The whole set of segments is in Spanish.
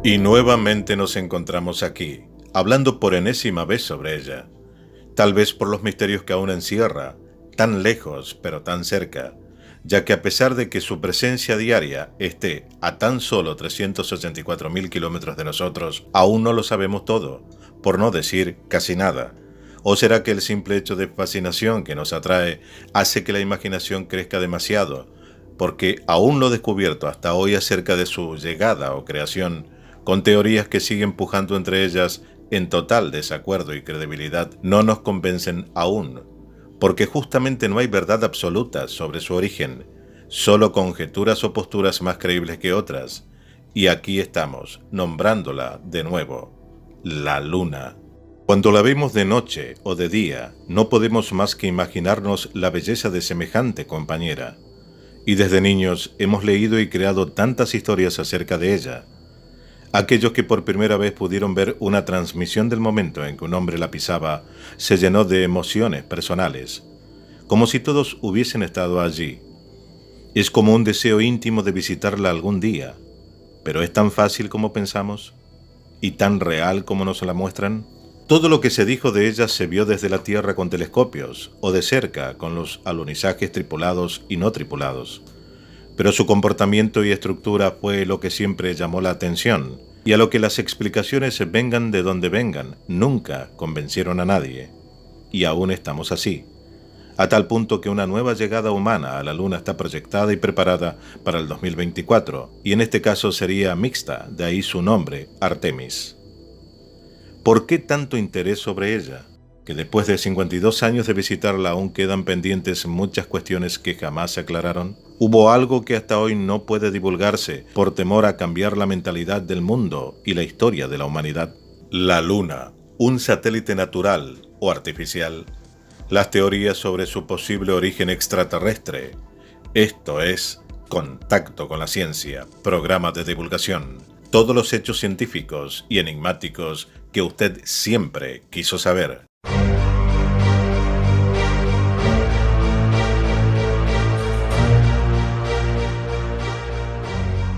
Y nuevamente nos encontramos aquí, hablando por enésima vez sobre ella, tal vez por los misterios que aún encierra, tan lejos pero tan cerca, ya que a pesar de que su presencia diaria esté a tan solo 384.000 kilómetros de nosotros, aún no lo sabemos todo, por no decir casi nada. ¿O será que el simple hecho de fascinación que nos atrae hace que la imaginación crezca demasiado? Porque aún lo descubierto hasta hoy acerca de su llegada o creación, con teorías que siguen pujando entre ellas en total desacuerdo y credibilidad, no nos convencen aún, porque justamente no hay verdad absoluta sobre su origen, solo conjeturas o posturas más creíbles que otras, y aquí estamos, nombrándola de nuevo, la Luna. Cuando la vemos de noche o de día, no podemos más que imaginarnos la belleza de semejante compañera, y desde niños hemos leído y creado tantas historias acerca de ella. Aquellos que por primera vez pudieron ver una transmisión del momento en que un hombre la pisaba, se llenó de emociones personales, como si todos hubiesen estado allí. Es como un deseo íntimo de visitarla algún día, pero ¿es tan fácil como pensamos? ¿Y tan real como nos la muestran? Todo lo que se dijo de ella se vio desde la Tierra con telescopios, o de cerca con los alunizajes tripulados y no tripulados. Pero su comportamiento y estructura fue lo que siempre llamó la atención, y a lo que las explicaciones vengan de donde vengan, nunca convencieron a nadie. Y aún estamos así, a tal punto que una nueva llegada humana a la Luna está proyectada y preparada para el 2024, y en este caso sería mixta, de ahí su nombre, Artemis. ¿Por qué tanto interés sobre ella? Que después de 52 años de visitarla aún quedan pendientes muchas cuestiones que jamás se aclararon. ¿Hubo algo que hasta hoy no puede divulgarse por temor a cambiar la mentalidad del mundo y la historia de la humanidad? La Luna, un satélite natural o artificial. Las teorías sobre su posible origen extraterrestre. Esto es Contacto con la Ciencia, programa de divulgación. Todos los hechos científicos y enigmáticos que usted siempre quiso saber.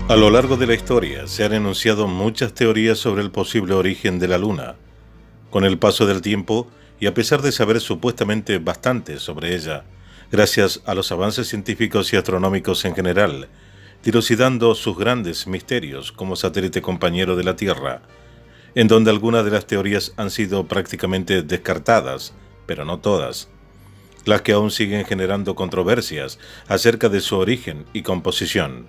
A lo largo de la historia se han enunciado muchas teorías sobre el posible origen de la Luna. Con el paso del tiempo, y a pesar de saber supuestamente bastante sobre ella, gracias a los avances científicos y astronómicos en general, dilucidando sus grandes misterios como satélite compañero de la Tierra, en donde algunas de las teorías han sido prácticamente descartadas, pero no todas, las que aún siguen generando controversias acerca de su origen y composición.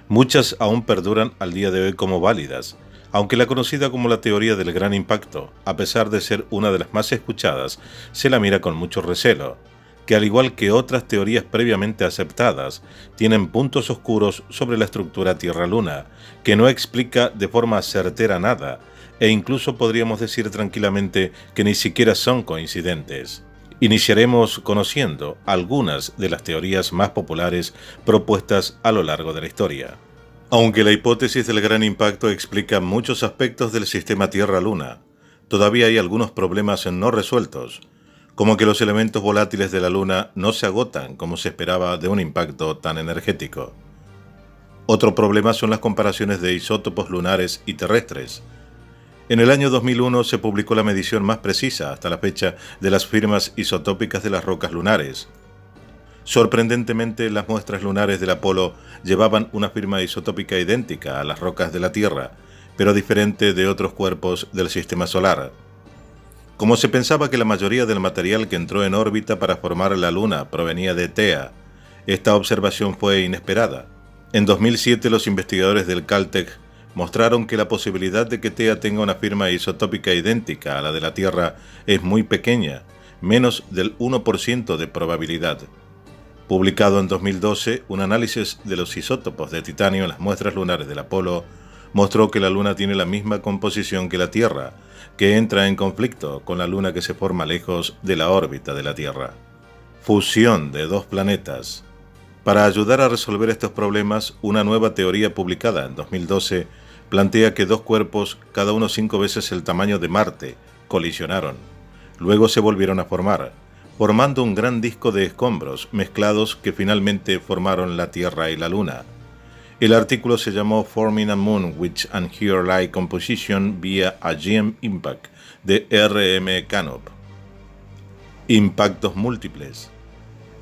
Muchas aún perduran al día de hoy como válidas, aunque la conocida como la teoría del gran impacto, a pesar de ser una de las más escuchadas, se la mira con mucho recelo, que al igual que otras teorías previamente aceptadas, tienen puntos oscuros sobre la estructura Tierra-Luna, que no explica de forma certera nada, e incluso podríamos decir tranquilamente que ni siquiera son coincidentes. Iniciaremos conociendo algunas de las teorías más populares propuestas a lo largo de la historia. Aunque la hipótesis del gran impacto explica muchos aspectos del sistema Tierra-Luna, todavía hay algunos problemas no resueltos, como que los elementos volátiles de la Luna no se agotan como se esperaba de un impacto tan energético. Otro problema son las comparaciones de isótopos lunares y terrestres. En el año 2001 se publicó la medición más precisa hasta la fecha de las firmas isotópicas de las rocas lunares. Sorprendentemente, las muestras lunares del Apolo llevaban una firma isotópica idéntica a las rocas de la Tierra, pero diferente de otros cuerpos del sistema solar. Como se pensaba que la mayoría del material que entró en órbita para formar la Luna provenía de Tea, esta observación fue inesperada. En 2007 los investigadores del Caltech mostraron que la posibilidad de que Tea tenga una firma isotópica idéntica a la de la Tierra es muy pequeña, menos del 1% de probabilidad. Publicado en 2012, un análisis de los isótopos de titanio en las muestras lunares del Apolo mostró que la Luna tiene la misma composición que la Tierra, que entra en conflicto con la Luna que se forma lejos de la órbita de la Tierra. Fusión de dos planetas. Para ayudar a resolver estos problemas, una nueva teoría publicada en 2012 plantea que dos cuerpos, cada uno 5 veces el tamaño de Marte, colisionaron. Luego se volvieron a formar, formando un gran disco de escombros mezclados que finalmente formaron la Tierra y la Luna. El artículo se llamó Forming a Moon with an Hair-like Composition via a GM Impact, de R.M. Canop. Impactos múltiples.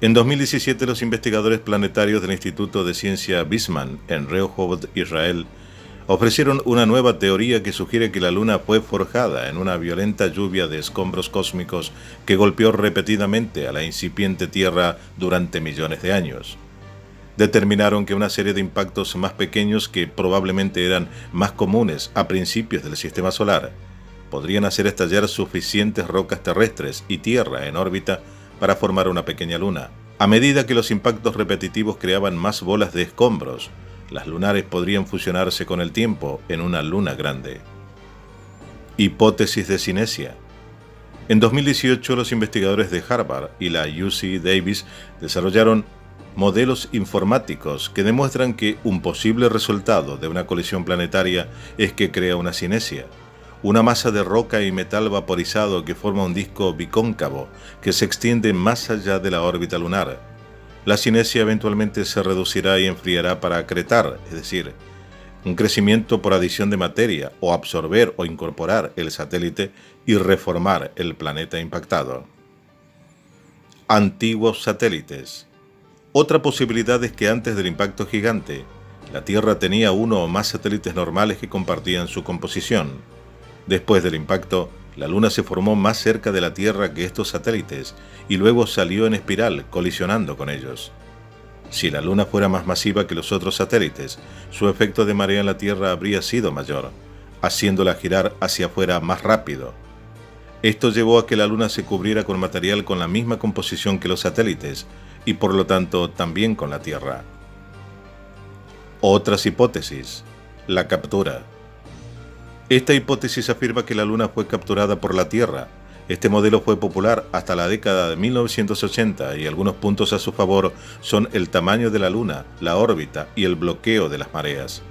En 2017, los investigadores planetarios del Instituto de Ciencia Weizmann, en Rehovot, Israel, ofrecieron una nueva teoría que sugiere que la Luna fue forjada en una violenta lluvia de escombros cósmicos que golpeó repetidamente a la incipiente Tierra durante millones de años. Determinaron que una serie de impactos más pequeños, que probablemente eran más comunes a principios del sistema solar, podrían hacer estallar suficientes rocas terrestres y tierra en órbita para formar una pequeña luna. A medida que los impactos repetitivos creaban más bolas de escombros, las lunares podrían fusionarse con el tiempo en una luna grande. Hipótesis de cinesia. En 2018, los investigadores de Harvard y la UC Davis desarrollaron modelos informáticos que demuestran que un posible resultado de una colisión planetaria es que crea una cinesia, una masa de roca y metal vaporizado que forma un disco bicóncavo que se extiende más allá de la órbita lunar. La cinesia eventualmente se reducirá y enfriará para acretar, es decir, un crecimiento por adición de materia, o absorber o incorporar el satélite y reformar el planeta impactado. Antiguos satélites. Otra posibilidad es que antes del impacto gigante, la Tierra tenía uno o más satélites normales que compartían su composición. Después del impacto, la Luna se formó más cerca de la Tierra que estos satélites y luego salió en espiral, colisionando con ellos. Si la Luna fuera más masiva que los otros satélites, su efecto de marea en la Tierra habría sido mayor, haciéndola girar hacia afuera más rápido. Esto llevó a que la Luna se cubriera con material con la misma composición que los satélites, y por lo tanto también con la Tierra. Otras hipótesis. La captura. Esta hipótesis afirma que la Luna fue capturada por la Tierra. Este modelo fue popular hasta la década de 1980 y algunos puntos a su favor son el tamaño de la Luna, la órbita y el bloqueo de las mareas.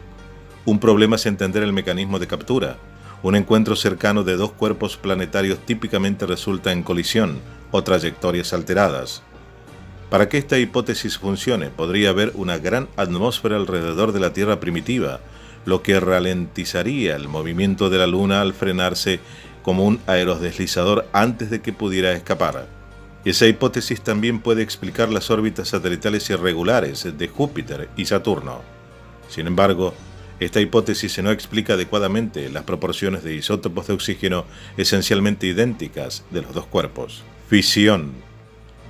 Un problema es entender el mecanismo de captura. Un encuentro cercano de dos cuerpos planetarios típicamente resulta en colisión o trayectorias alteradas. Para que esta hipótesis funcione, podría haber una gran atmósfera alrededor de la Tierra primitiva, lo que ralentizaría el movimiento de la Luna al frenarse como un aerodeslizador antes de que pudiera escapar. Esa hipótesis también puede explicar las órbitas satelitales irregulares de Júpiter y Saturno. Sin embargo, esta hipótesis no explica adecuadamente las proporciones de isótopos de oxígeno esencialmente idénticas de los dos cuerpos. Fisión.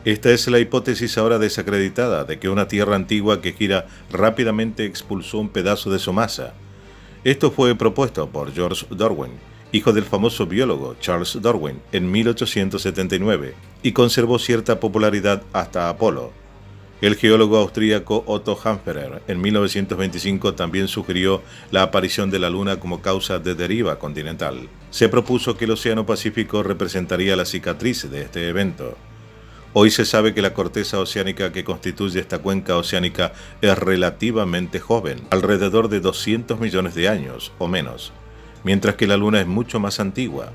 Esta es la hipótesis ahora desacreditada de que una Tierra antigua que gira rápidamente expulsó un pedazo de su masa. Esto fue propuesto por George Darwin, hijo del famoso biólogo Charles Darwin, en 1879, y conservó cierta popularidad hasta Apolo. El geólogo austríaco Otto Hamferer, en 1925, también sugirió la aparición de la Luna como causa de deriva continental. Se propuso que el Océano Pacífico representaría la cicatriz de este evento. Hoy se sabe que la corteza oceánica que constituye esta cuenca oceánica es relativamente joven, alrededor de 200 millones de años o menos, mientras que la Luna es mucho más antigua.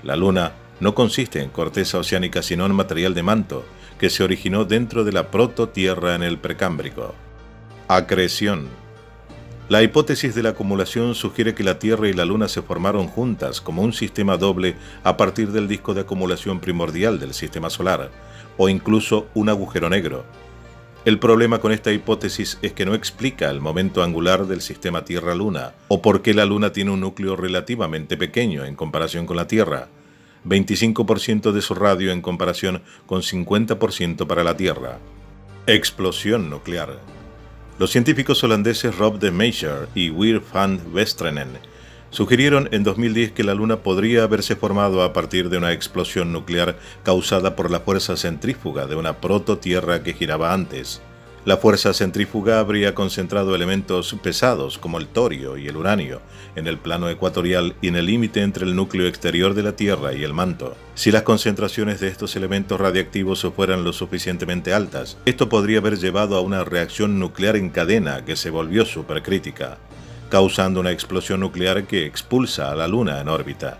La Luna no consiste en corteza oceánica sino en material de manto, que se originó dentro de la prototierra en el Precámbrico. Acreción. La hipótesis de la acumulación sugiere que la Tierra y la Luna se formaron juntas como un sistema doble a partir del disco de acumulación primordial del sistema solar, o incluso un agujero negro. El problema con esta hipótesis es que no explica el momento angular del sistema Tierra-Luna, o por qué la Luna tiene un núcleo relativamente pequeño en comparación con la Tierra, 25% de su radio en comparación con 50% para la Tierra. Explosión nuclear. Los científicos holandeses Rob de Meyer y Weir van Westrenen sugirieron en 2010 que la Luna podría haberse formado a partir de una explosión nuclear causada por la fuerza centrífuga de una prototierra que giraba antes. La fuerza centrífuga habría concentrado elementos pesados como el torio y el uranio en el plano ecuatorial y en el límite entre el núcleo exterior de la Tierra y el manto. Si las concentraciones de estos elementos radiactivos fueran lo suficientemente altas, esto podría haber llevado a una reacción nuclear en cadena que se volvió supercrítica, causando una explosión nuclear que expulsa a la Luna en órbita.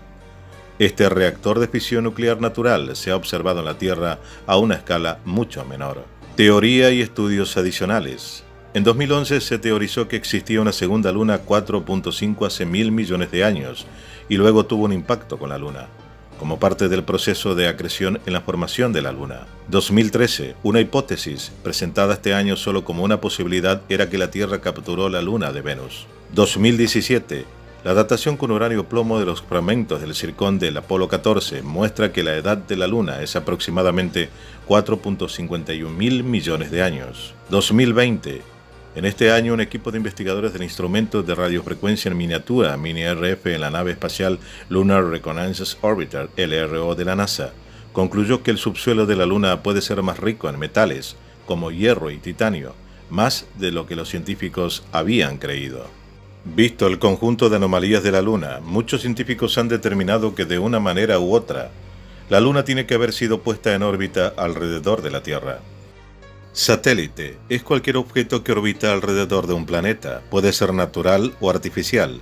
Este reactor de fisión nuclear natural se ha observado en la Tierra a una escala mucho menor. Teoría y estudios adicionales. En 2011 se teorizó que existía una segunda luna 4.5 hace 1.000 millones de años, y luego tuvo un impacto con la luna, como parte del proceso de acreción en la formación de la luna. 2013, una hipótesis presentada este año solo como una posibilidad era que la Tierra capturó la luna de Venus. 2017, la datación con uranio-plomo de los fragmentos del zircón del Apolo 14 muestra que la edad de la luna es aproximadamente 4.51 mil millones de años. 2020, en este año, un equipo de investigadores del Instrumento de Radiofrecuencia en Miniatura, Mini-RF, en la nave espacial Lunar Reconnaissance Orbiter, LRO de la NASA, concluyó que el subsuelo de la Luna puede ser más rico en metales, como hierro y titanio, más de lo que los científicos habían creído. Visto el conjunto de anomalías de la Luna, muchos científicos han determinado que de una manera u otra, la Luna tiene que haber sido puesta en órbita alrededor de la Tierra. Satélite es cualquier objeto que orbita alrededor de un planeta, puede ser natural o artificial.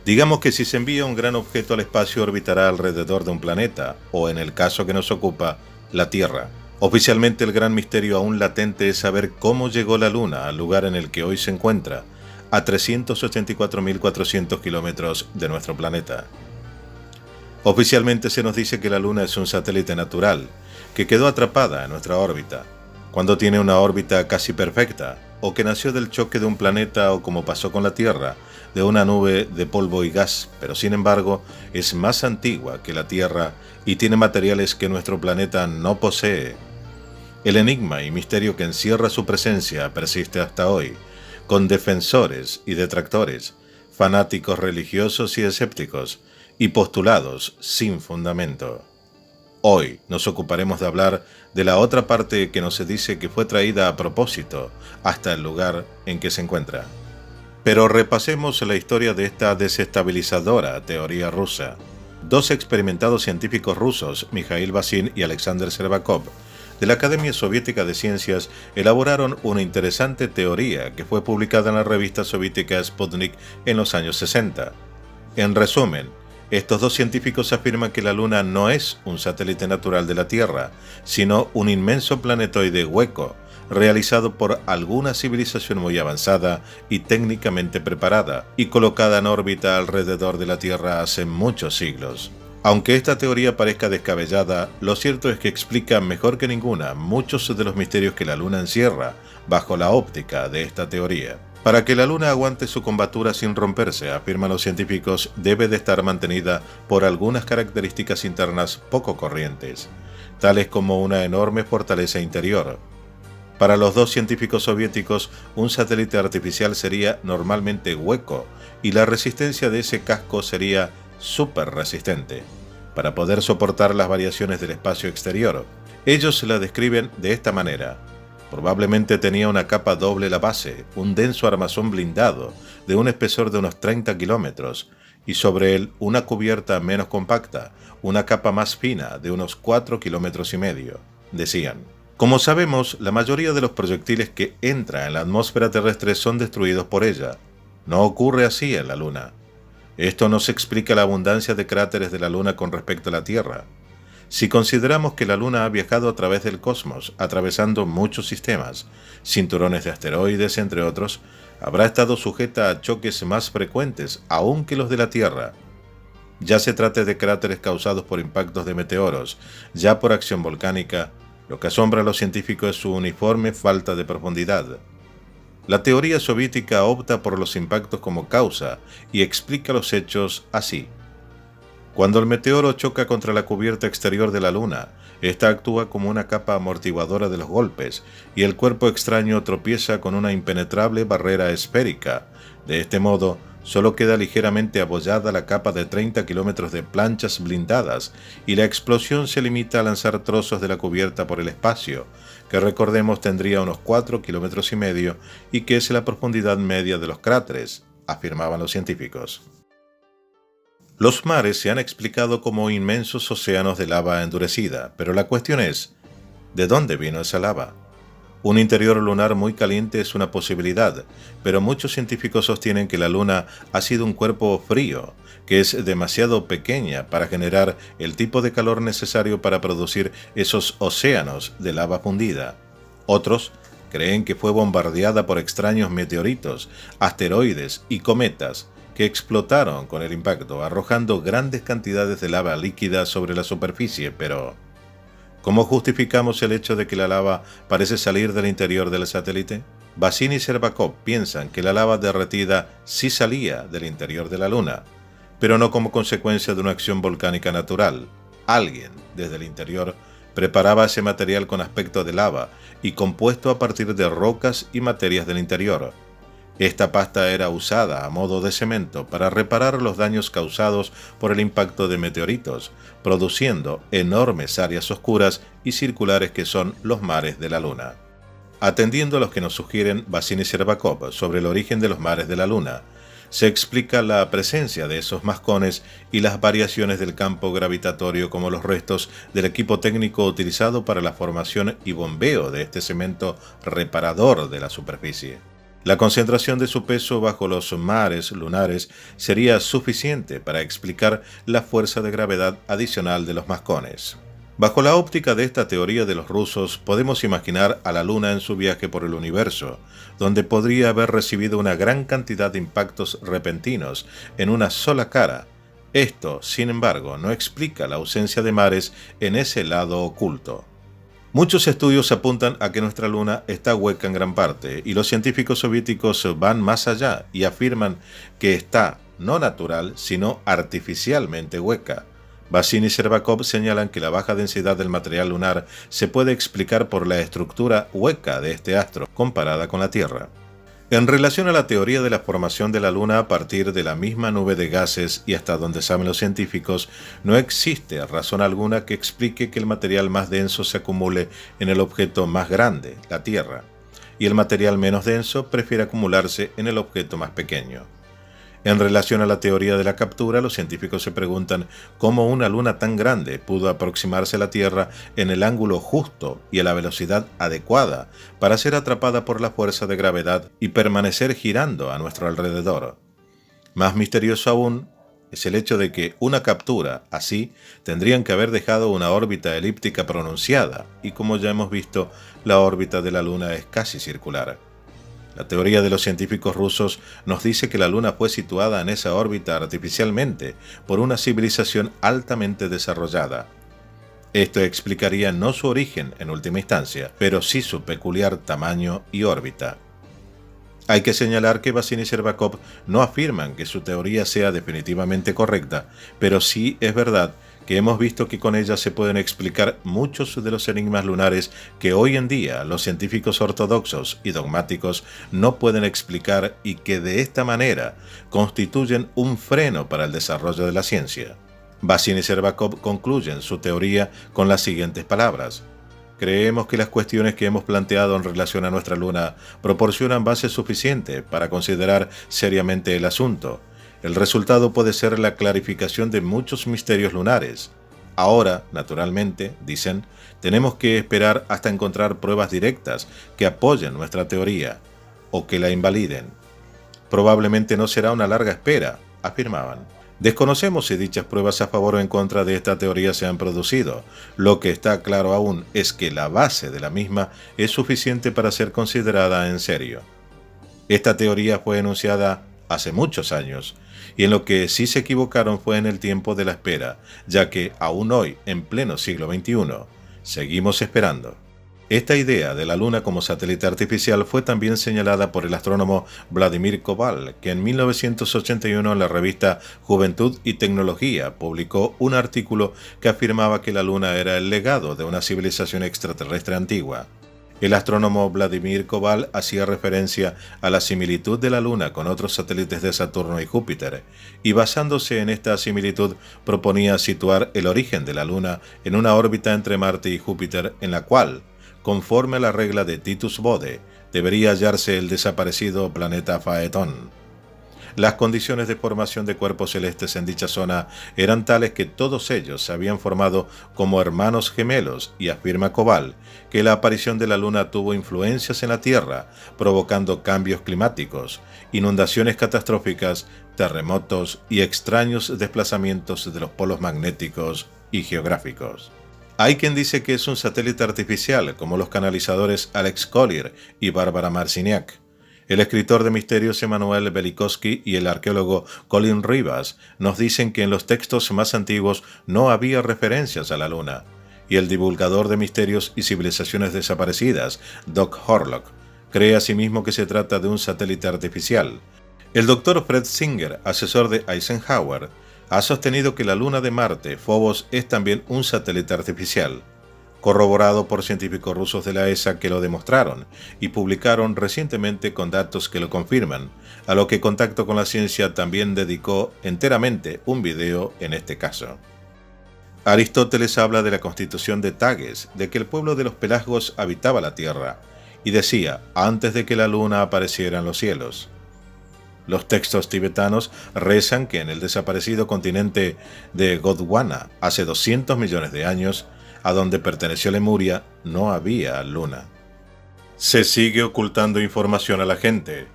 Digamos que si se envía un gran objeto al espacio orbitará alrededor de un planeta, o en el caso que nos ocupa, la Tierra. Oficialmente el gran misterio aún latente es saber cómo llegó la Luna al lugar en el que hoy se encuentra, a 384.400 kilómetros de nuestro planeta. Oficialmente se nos dice que la Luna es un satélite natural, que quedó atrapada en nuestra órbita, cuando tiene una órbita casi perfecta, o que nació del choque de un planeta o, como pasó con la Tierra, de una nube de polvo y gas, pero sin embargo es más antigua que la Tierra y tiene materiales que nuestro planeta no posee. El enigma y misterio que encierra su presencia persiste hasta hoy, con defensores y detractores, fanáticos religiosos y escépticos, y postulados sin fundamento. Hoy nos ocuparemos de hablar de la otra parte que nos dice que fue traída a propósito hasta el lugar en que se encuentra. Pero repasemos la historia de esta desestabilizadora teoría rusa. Dos experimentados científicos rusos, Mikhail Basin y Alexander Shcherbakov, de la Academia Soviética de Ciencias, elaboraron una interesante teoría que fue publicada en la revista soviética Sputnik en los años 60. En resumen, estos dos científicos afirman que la Luna no es un satélite natural de la Tierra, sino un inmenso planetoide hueco, realizado por alguna civilización muy avanzada y técnicamente preparada, y colocada en órbita alrededor de la Tierra hace muchos siglos. Aunque esta teoría parezca descabellada, lo cierto es que explica mejor que ninguna muchos de los misterios que la Luna encierra, bajo la óptica de esta teoría. Para que la Luna aguante su combatura sin romperse, afirman los científicos, debe de estar mantenida por algunas características internas poco corrientes, tales como una enorme fortaleza interior. Para los dos científicos soviéticos, un satélite artificial sería normalmente hueco y la resistencia de ese casco sería súper resistente, para poder soportar las variaciones del espacio exterior. Ellos la describen de esta manera. Probablemente tenía una capa doble la base, un denso armazón blindado de un espesor de unos 30 kilómetros y sobre él una cubierta menos compacta, una capa más fina de unos 4,5 kilómetros, decían. Como sabemos, la mayoría de los proyectiles que entran en la atmósfera terrestre son destruidos por ella. No ocurre así en la Luna. Esto nos explica la abundancia de cráteres de la Luna con respecto a la Tierra. Si consideramos que la Luna ha viajado a través del cosmos, atravesando muchos sistemas, cinturones de asteroides, entre otros, habrá estado sujeta a choques más frecuentes aún que los de la Tierra. Ya se trate de cráteres causados por impactos de meteoros, ya por acción volcánica, lo que asombra a los científicos es su uniforme falta de profundidad. La teoría soviética opta por los impactos como causa y explica los hechos así. Cuando el meteoro choca contra la cubierta exterior de la Luna, esta actúa como una capa amortiguadora de los golpes y el cuerpo extraño tropieza con una impenetrable barrera esférica. De este modo, solo queda ligeramente abollada la capa de 30 kilómetros de planchas blindadas y la explosión se limita a lanzar trozos de la cubierta por el espacio, que recordemos tendría unos 4,5 kilómetros y que es la profundidad media de los cráteres, afirmaban los científicos. Los mares se han explicado como inmensos océanos de lava endurecida, pero la cuestión es, ¿de dónde vino esa lava? Un interior lunar muy caliente es una posibilidad, pero muchos científicos sostienen que la Luna ha sido un cuerpo frío, que es demasiado pequeña para generar el tipo de calor necesario para producir esos océanos de lava fundida. Otros creen que fue bombardeada por extraños meteoritos, asteroides y cometas que explotaron con el impacto, arrojando grandes cantidades de lava líquida sobre la superficie, pero ¿cómo justificamos el hecho de que la lava parece salir del interior del satélite? Bassin y Shcherbakov piensan que la lava derretida sí salía del interior de la Luna, pero no como consecuencia de una acción volcánica natural. Alguien, desde el interior, preparaba ese material con aspecto de lava y compuesto a partir de rocas y materias del interior. Esta pasta era usada a modo de cemento para reparar los daños causados por el impacto de meteoritos, produciendo enormes áreas oscuras y circulares que son los mares de la Luna. Atendiendo a los que nos sugieren Bassin y Shcherbakov sobre el origen de los mares de la Luna, se explica la presencia de esos mascones y las variaciones del campo gravitatorio como los restos del equipo técnico utilizado para la formación y bombeo de este cemento reparador de la superficie. La concentración de su peso bajo los mares lunares sería suficiente para explicar la fuerza de gravedad adicional de los mascones. Bajo la óptica de esta teoría de los rusos, podemos imaginar a la Luna en su viaje por el universo, donde podría haber recibido una gran cantidad de impactos repentinos en una sola cara. Esto, sin embargo, no explica la ausencia de mares en ese lado oculto. Muchos estudios apuntan a que nuestra Luna está hueca en gran parte, y los científicos soviéticos van más allá y afirman que está no natural, sino artificialmente hueca. Bassin y Shcherbakov señalan que la baja densidad del material lunar se puede explicar por la estructura hueca de este astro, comparada con la Tierra. En relación a la teoría de la formación de la Luna a partir de la misma nube de gases y hasta donde saben los científicos, no existe razón alguna que explique que el material más denso se acumule en el objeto más grande, la Tierra, y el material menos denso prefiere acumularse en el objeto más pequeño. En relación a la teoría de la captura, los científicos se preguntan cómo una luna tan grande pudo aproximarse a la Tierra en el ángulo justo y a la velocidad adecuada para ser atrapada por la fuerza de gravedad y permanecer girando a nuestro alrededor. Más misterioso aún es el hecho de que una captura así tendrían que haber dejado una órbita elíptica pronunciada, y como ya hemos visto, la órbita de la Luna es casi circular. La teoría de los científicos rusos nos dice que la Luna fue situada en esa órbita artificialmente por una civilización altamente desarrollada. Esto explicaría no su origen en última instancia, pero sí su peculiar tamaño y órbita. Hay que señalar que Bassin y Shcherbakov no afirman que su teoría sea definitivamente correcta, pero sí es verdad que hemos visto que con ella se pueden explicar muchos de los enigmas lunares que hoy en día los científicos ortodoxos y dogmáticos no pueden explicar, y que de esta manera constituyen un freno para el desarrollo de la ciencia. Bassin y Shcherbakov concluyen su teoría con las siguientes palabras: creemos que las cuestiones que hemos planteado en relación a nuestra Luna proporcionan base suficiente para considerar seriamente el asunto. El resultado puede ser la clarificación de muchos misterios lunares. Ahora, naturalmente, dicen, tenemos que esperar hasta encontrar pruebas directas que apoyen nuestra teoría o que la invaliden. Probablemente no será una larga espera, afirmaban. Desconocemos si dichas pruebas a favor o en contra de esta teoría se han producido. Lo que está claro aún es que la base de la misma es suficiente para ser considerada en serio. Esta teoría fue enunciada hace muchos años, y en lo que sí se equivocaron fue en el tiempo de la espera, ya que aún hoy, en pleno siglo XXI, seguimos esperando. Esta idea de la Luna como satélite artificial fue también señalada por el astrónomo Vladimir Koval, que en 1981 en la revista Juventud y Tecnología publicó un artículo que afirmaba que la Luna era el legado de una civilización extraterrestre antigua. El astrónomo Vladimir Koval hacía referencia a la similitud de la Luna con otros satélites de Saturno y Júpiter, y basándose en esta similitud proponía situar el origen de la Luna en una órbita entre Marte y Júpiter, en la cual, conforme a la regla de Titus Bode, debería hallarse el desaparecido planeta Phaethon. Las condiciones de formación de cuerpos celestes en dicha zona eran tales que todos ellos se habían formado como hermanos gemelos, y afirma Koval que la aparición de la Luna tuvo influencias en la Tierra, provocando cambios climáticos, inundaciones catastróficas, terremotos y extraños desplazamientos de los polos magnéticos y geográficos. Hay quien dice que es un satélite artificial, como los canalizadores Alex Collier y Bárbara Marciniak. El escritor de misterios Emanuel Velikovsky y el arqueólogo Colin Rivas nos dicen que en los textos más antiguos no había referencias a la Luna. Y el divulgador de misterios y civilizaciones desaparecidas, Doc Horlock, cree asimismo que se trata de un satélite artificial. El doctor Fred Singer, asesor de Eisenhower, ha sostenido que la luna de Marte, Phobos, es también un satélite artificial, corroborado por científicos rusos de la ESA que lo demostraron y publicaron recientemente con datos que lo confirman, a lo que Contacto con la Ciencia también dedicó enteramente un video en este caso. Aristóteles habla de la constitución de Tages, de que el pueblo de los Pelasgos habitaba la Tierra, y decía, antes de que la luna apareciera en los cielos. Los textos tibetanos rezan que en el desaparecido continente de Gondwana, hace 200 millones de años, a donde perteneció Lemuria, no había luna. Se sigue ocultando información a la gente,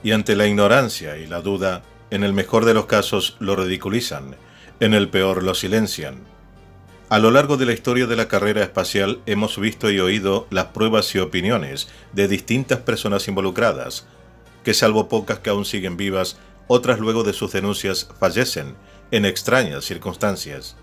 y ante la ignorancia y la duda, en el mejor de los casos lo ridiculizan, en el peor lo silencian. A lo largo de la historia de la carrera espacial hemos visto y oído las pruebas y opiniones de distintas personas involucradas, que salvo pocas que aún siguen vivas, otras luego de sus denuncias fallecen en extrañas circunstancias.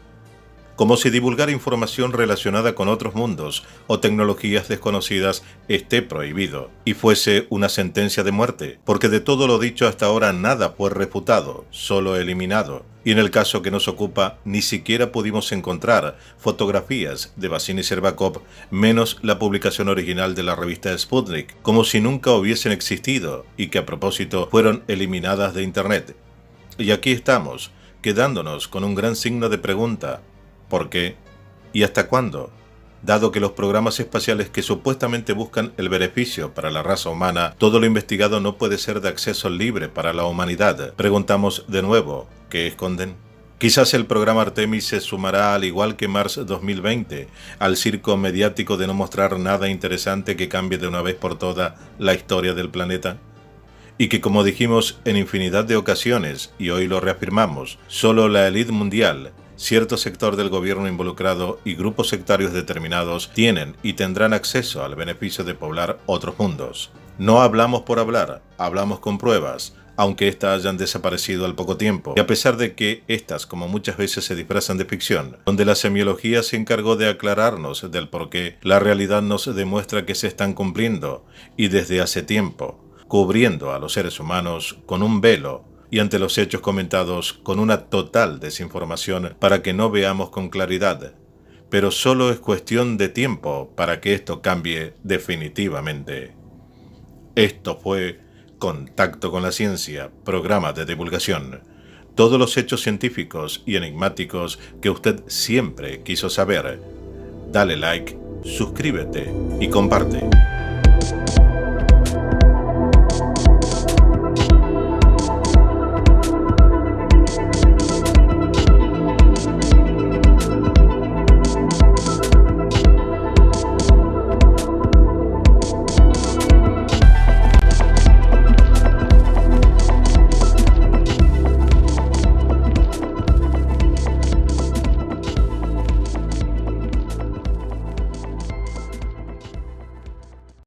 Como si divulgar información relacionada con otros mundos o tecnologías desconocidas esté prohibido y fuese una sentencia de muerte, porque de todo lo dicho hasta ahora nada fue refutado, solo eliminado. Y en el caso que nos ocupa, ni siquiera pudimos encontrar fotografías de Vasily Shcherbakov, menos la publicación original de la revista Sputnik, como si nunca hubiesen existido y que a propósito fueron eliminadas de Internet. Y aquí estamos, quedándonos con un gran signo de pregunta. ¿Por qué? ¿Y hasta cuándo? Dado que los programas espaciales que supuestamente buscan el beneficio para la raza humana, todo lo investigado no puede ser de acceso libre para la humanidad. Preguntamos de nuevo, ¿qué esconden? Quizás el programa Artemis se sumará, al igual que Mars 2020, al circo mediático de no mostrar nada interesante que cambie de una vez por todas la historia del planeta. Y que, como dijimos en infinidad de ocasiones, y hoy lo reafirmamos, solo la élite mundial, cierto sector del gobierno involucrado y grupos sectarios determinados tienen y tendrán acceso al beneficio de poblar otros mundos. No hablamos por hablar, hablamos con pruebas, aunque éstas hayan desaparecido al poco tiempo, y a pesar de que éstas, como muchas veces, se disfrazan de ficción, donde la semiología se encargó de aclararnos del por qué, la realidad nos demuestra que se están cumpliendo, y desde hace tiempo, cubriendo a los seres humanos con un velo, y ante los hechos comentados con una total desinformación para que no veamos con claridad. Pero solo es cuestión de tiempo para que esto cambie definitivamente. Esto fue Contacto con la Ciencia, programa de divulgación. Todos los hechos científicos y enigmáticos que usted siempre quiso saber. Dale like, suscríbete y comparte.